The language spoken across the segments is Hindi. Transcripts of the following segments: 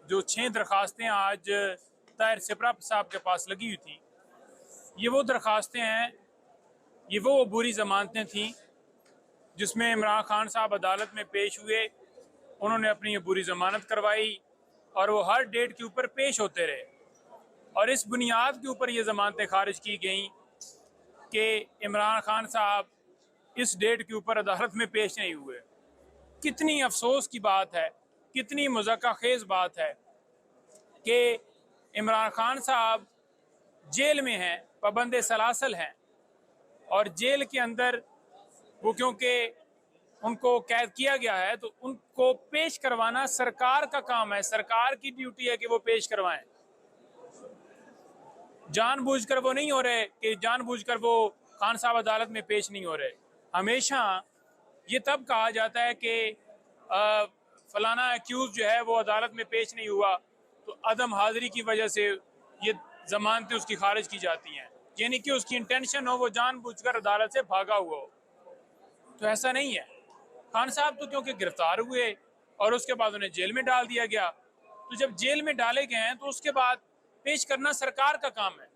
जो 6 दरखास्तें आज ताहिर सिपरा साहब के पास लगी हुई थी, ये वो दरखास्तें हैं, ये वो अबूरी ज़मानतें थीं जिसमें इमरान खान साहब अदालत में पेश हुए, उन्होंने अपनी अबूरी ज़मानत करवाई और वो हर डेट के ऊपर पेश होते रहे और इस बुनियाद के ऊपर ये ज़मानतें खारिज की गई कि इमरान खान साहब इस डेट के ऊपर अदालत में पेश नहीं हुए। कितनी अफसोस की बात है, कितनी मज़क्का खेज़ बात है कि इमरान खान साहब जेल में हैं, पाबंद सलासल हैं और जेल के अंदर वो क्योंकि उनको कैद किया गया है तो उनको पेश करवाना सरकार का काम है, सरकार की ड्यूटी है कि वो पेश करवाएं। जानबूझकर वो नहीं हो रहे कि जानबूझकर वो खान साहब अदालत में पेश नहीं हो रहे। हमेशा ये तब कहा जाता है कि फलाना एक्यूज जो है वो अदालत में पेश नहीं हुआ तो अदम हाजिरी की वजह से ये जमानतें उसकी खारिज की जाती हैं, यानी कि उसकी इंटेंशन हो वो जानबूझकर अदालत से भागा हुआ हो। तो ऐसा नहीं है। खान साहब तो क्योंकि गिरफ्तार हुए और उसके बाद उन्हें जेल में डाल दिया गया, तो जब जेल में डाले गए हैं तो उसके बाद पेश करना सरकार का काम है।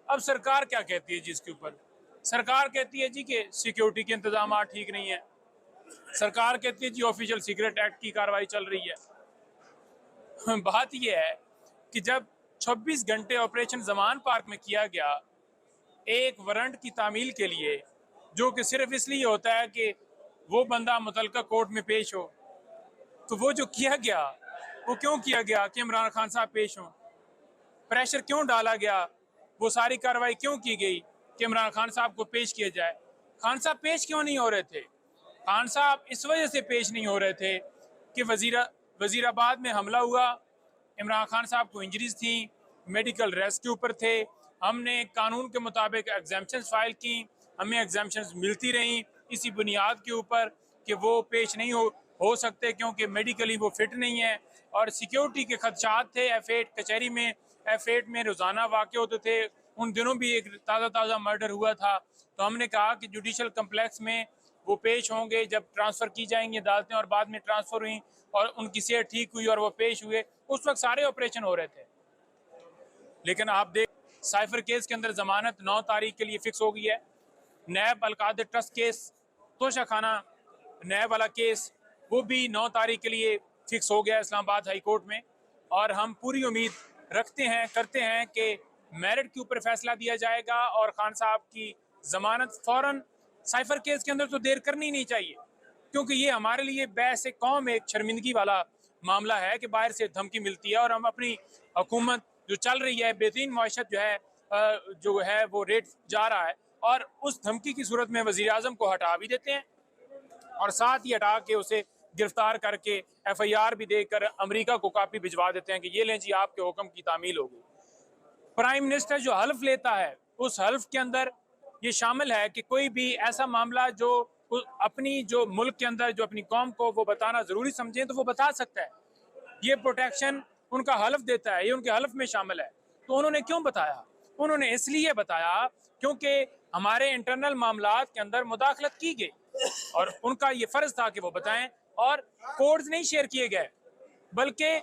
अब सरकार क्या कहती है जी इसके ऊपर? सरकार कहती है जी कि सिक्योरिटी के इंतजाम ठीक नहीं है, सरकार कहती है जी ऑफिशियल सीक्रेट एक्ट की कार्रवाई चल रही है। बात यह है कि जब 26 घंटे ऑपरेशन जमान पार्क में किया गया एक वारंट की तामील के लिए, जो कि सिर्फ इसलिए होता है कि वो बंदा मुतलका कोर्ट में पेश हो, तो वो जो किया गया वो क्यों किया गया कि इमरान खान साहब पेश हों? प्रेशर क्यों डाला गया? वो सारी कार्रवाई क्यों की गई कि इमरान खान साहब को पेश किया जाए? खान साहब पेश क्यों नहीं हो रहे थे? खान साहब इस वजह से पेश नहीं हो रहे थे कि वजीराबाद में हमला हुआ, इमरान खान साहब को इंजरीज थी, मेडिकल रेस्ट के ऊपर थे, हमने कानून के मुताबिक एग्जाम्पशंस फाइल की, हमें एग्जाम्पशंस मिलती रहीं इसी बुनियाद के ऊपर कि वो पेश नहीं हो सकते क्योंकि मेडिकली वो फिट नहीं है और सिक्योरिटी के खदशात थे। F8 कचहरी में F8 में रोज़ाना वाक़े होते थे। उन दिनों भी एक ताज़ा मर्डर हुआ था, तो हमने कहा कि जुडिशल कम्प्लेक्स में वो पेश होंगे जब ट्रांसफ़र की जाएंगी अदालतें, और बाद में ट्रांसफ़र हुई और उनकी सेहत ठीक हुई और वो पेश हुए। उस वक्त सारे ऑपरेशन हो रहे थे। लेकिन आप देख, साइफर केस के अंदर जमानत 9 तारीख के लिए फिक्स हो गई है। नैब अलकादर ट्रस्ट केस, तोशा खाना नैब वाला केस, वो भी 9 तारीख के लिए फिक्स हो गया इस्लामाबाद हाई कोर्ट में, और हम पूरी उम्मीद करते हैं कि मेरिट के ऊपर फैसला दिया जाएगा और खान साहब की जमानत फौरन। साइफर केस के अंदर तो देर करनी नहीं चाहिए क्योंकि ये हमारे लिए बैस कौम एक शर्मिंदगी वाला मामला है कि बाहर से धमकी मिलती है और हम अपनी हुकूमत जो चल रही है, बेहतरीन मईशत जो है वो रेट जा रहा है, और उस धमकी की सूरत में वज़ीर आज़म को हटा भी देते हैं और साथ ही हटा के उसे गिरफ्तार करके FIR भी देकर अमेरिका को कापी भिजवा देते हैं कि ये लें जी आपके हुक्म की तामील होगी। प्राइम मिनिस्टर जो हल्फ लेता है उस हल्फ के अंदर ये शामिल है कि कोई भी ऐसा मामला जो अपनी जो मुल्क के अंदर जो अपनी कौम को वो बताना जरूरी समझे तो वो बता सकता है। ये प्रोटेक्शन उनका हल्फ देता है, ये उनके हल्फ में शामिल है। तो उन्होंने क्यों बताया? उन्होंने इसलिए बताया क्योंकि हमारे इंटरनल मामलात के अंदर मुदाखलत की गई और उनका ये फर्ज था कि वो बताएं, और कोड्स नहीं शेयर किए गए बल्कि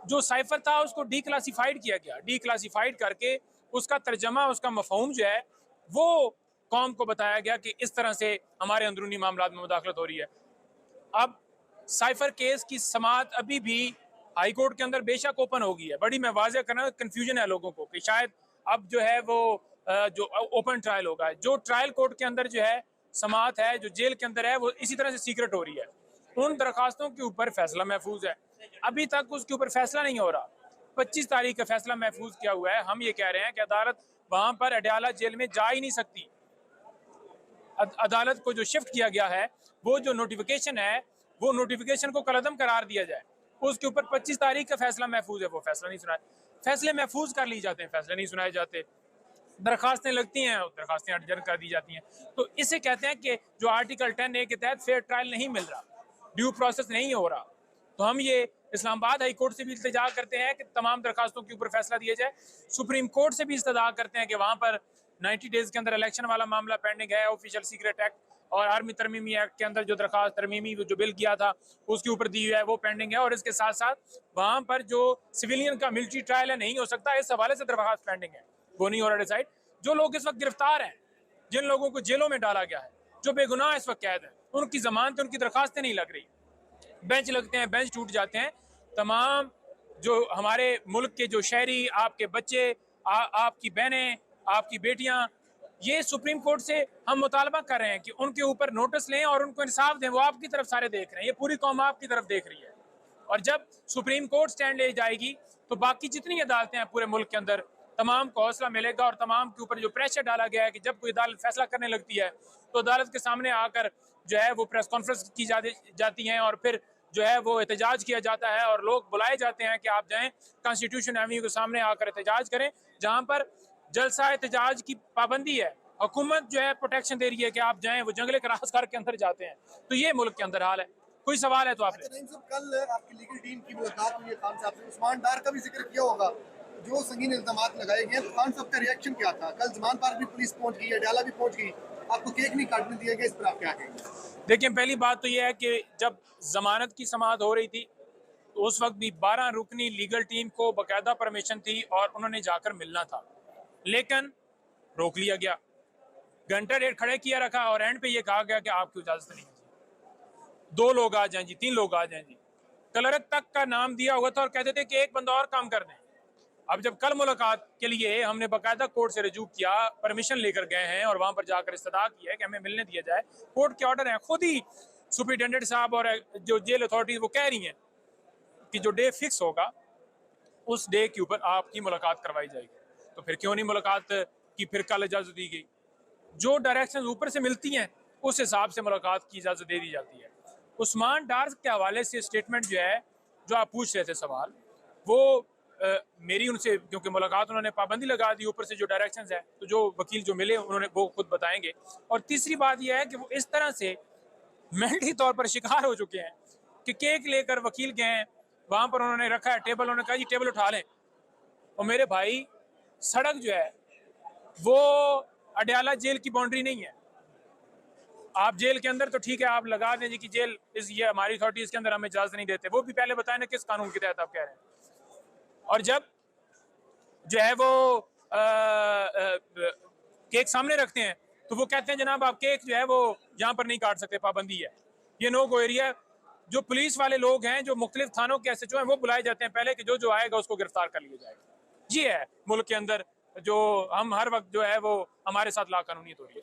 जो साइफर था उसको डीक्लासिफाइड किया गया। डीक्लासिफाइड करके उसका तर्जमा, उसका मफहूम जो है वो कौम को बताया गया कि इस तरह से हमारे अंदरूनी मामलात में मुदाखलत हो रही है। अब साइफर केस की समाअत अभी भी हाई कोर्ट के अंदर बेशक ओपन होगी है। बड़ी मैं वाज़ेह करना, कंफ्यूजन है लोगों को कि शायद अब जो है वो जो ओपन ट्रायल होगा, जो ट्रायल कोर्ट के अंदर जो है समाअत है, जो जेल के अंदर है, वो इसी तरह से सीक्रेट हो रही है। उन दरखास्तों के ऊपर फैसला महफूज है, अभी तक उसके ऊपर फैसला नहीं हो रहा। 25 तारीख का फैसला महफूज किया हुआ है। हम ये कह रहे हैं कि अदालत वहां पर अडयाला जेल में जा ही नहीं सकती। अदालत को जो शिफ्ट किया गया है, वो जो नोटिफिकेशन है, वो नोटिफिकेशन को कलअदम करार दिया जाए। उसके ऊपर 25 तारीख का फैसला महफूज है, वो फैसला नहीं सुनाया। फैसले महफूज कर ली जाते हैं, फैसले नहीं सुनाए जाते। दरखास्तें लगती हैं, दरखास्तें अडजन कर दी जाती हैं। तो इसे कहते हैं कि जो आर्टिकल 10A के तहत फेयर ट्रायल नहीं मिल रहा, ड्यू प्रोसेस नहीं हो रहा। तो हम ये इस्लामाबाद हाई कोर्ट से भी इल्तिजा करते हैं कि तमाम दरखास्तों के ऊपर फैसला दिया जाए। सुप्रीम कोर्ट से भी इस्तदा करते हैं कि वहाँ पर 90 डेज के अंदर इलेक्शन वाला मामला पेंडिंग है, ऑफिशियल सीक्रेट एक्ट और आर्मी तरमीमी एक्ट के अंदर जो दरखास्त तरमीमी जो बिल किया था उसके ऊपर दी हुई है वो पेंडिंग है। और इसके साथ साथ वहाँ पर जो सिविलियन का मिलिट्री ट्रायल है नहीं हो सकता, इस हवाले से दरखास्त पेंडिंग है, वो नहीं हो रहा डिसाइड। जो लोग इस वक्त गिरफ्तार हैं, जिन लोगों को जेलों में डाला गया है, जो बेगुनाह इस वक्त कैद है, उनकी जमानत उनकी दरखास्तें नहीं लग रही, बेंच लगते हैं, बेंच टूट जाते हैं। तमाम जो हमारे मुल्क के जो शहरी, आपके बच्चे, आपकी बहनें, आपकी बेटियां, ये सुप्रीम कोर्ट से हम मुतालबा कर रहे हैं कि उनके ऊपर नोटिस लें और उनको इंसाफ दें। वो आपकी तरफ सारे देख रहे हैं, ये पूरी कौम आपकी तरफ देख रही है। और जब सुप्रीम कोर्ट स्टैंड ले जाएगी तो बाकी जितनी अदालतें हैं पूरे मुल्क के अंदर, तमाम को हौसला मिलेगा। और तमाम के ऊपर जो प्रेशर डाला गया है कि जब कोई अदालत फैसला करने लगती है तो अदालत के सामने आकर जो है वो प्रेस कॉन्फ्रेंस की जाती हैं और फिर जो है वो एहतजाज किया जाता है और लोग बुलाए जाते हैं कि आप जाएं कॉन्स्टिट्यूशन एवेन्यू के सामने आकर एहतजाज करें, जहां पर जलसा एहतजाज की पाबंदी है। हुकूमत जो है प्रोटेक्शन दे रही है कि आप जाएं, वो जंगले क्रॉस करके अंदर जाते हैं। तो ये मुल्क के अंदर हाल है। कोई सवाल है तो आप कल आपकी लीगल टीम की मुलाकात हुई है खान साहब से, उस्मान डार का भी जिक्र किया होगा, जो संगीन इल्जामात लगाए गए हैं, तो खान साहब का रिएक्शन क्या था? कल जमान पार्क भी पुलिस पहुंच गई, अडयाला भी पहुंच गई, आपको केक नहीं काटने दिया गया, इस पर आप क्या कहेंगे? देखिए, पहली बात तो यह है कि जब जमानत की समाअत हो रही थी तो उस वक्त भी 12 रुकनी लीगल टीम को बाकायदा परमिशन थी और उन्होंने जाकर मिलना था, लेकिन रोक लिया गया, घंटा डेढ़ खड़े किया रखा और एंड पे ये कहा गया कि आपकी इजाजत नहीं है जी, 2 लोग आ जाएं जी, 3 लोग आ जाएं जी। क्लर्क तक का नाम दिया हुआ था और कहते थे कि एक बंदा और काम कर दें। अब जब कल मुलाकात के लिए हमने बाकायदा कोर्ट से रजू किया, परमिशन लेकर गए हैं और वहां पर जाकर इस्तदा की है कि हमें मिलने दिया जाए, कोर्ट के ऑर्डर हैं, खुद ही सुप्रिटेंडेंट साहब और जो जेल अथॉरिटी वो कह रही हैं कि जो डे फिक्स होगा उस डे के ऊपर आपकी मुलाकात करवाई जाएगी। तो फिर क्यों नहीं मुलाकात की फिर कल इजाजत दी गई? जो डायरेक्शन ऊपर से मिलती हैं उस हिसाब से मुलाकात की इजाजत दे दी जाती है। उस्मान डार के हवाले से स्टेटमेंट जो है, जो आप पूछ रहे थे सवाल, वो मेरी उनसे, क्योंकि मुलाकात उन्होंने पाबंदी लगा दी, ऊपर से जो डायरेक्शंस है, तो जो वकील जो मिले उन्होंने वो खुद बताएंगे। और तीसरी बात यह है कि वो इस तरह से मेंटली तौर पर शिकार हो चुके हैं कि केक लेकर वकील गए हैं, वहां पर उन्होंने रखा है टेबल, उन्होंने कहा जी टेबल उठा लें। और मेरे भाई, सड़क जो है वो अडयाला जेल की बाउंड्री नहीं है। आप जेल के अंदर तो ठीक है, आप लगा दें जी कि जेल ये हमारी अथॉरिटी इसके अंदर हमें इजाजत नहीं देते, वो भी पहले बताएं ना किस कानून के तहत आप कह रहे हैं। और जब जो है वो केक सामने रखते हैं तो वो कहते हैं जनाब आप केक जो है वो यहाँ पर नहीं काट सकते, पाबंदी है, ये नो गो एरिया। जो पुलिस वाले लोग हैं, जो मुख्तलिफ थानों के SHO हैं, वो बुलाए जाते हैं पहले कि जो जो आएगा उसको गिरफ्तार कर लिया जाएगा। ये है मुल्क के अंदर जो हम हर वक्त जो है वो हमारे साथ लाकानूनीयत हो रही है।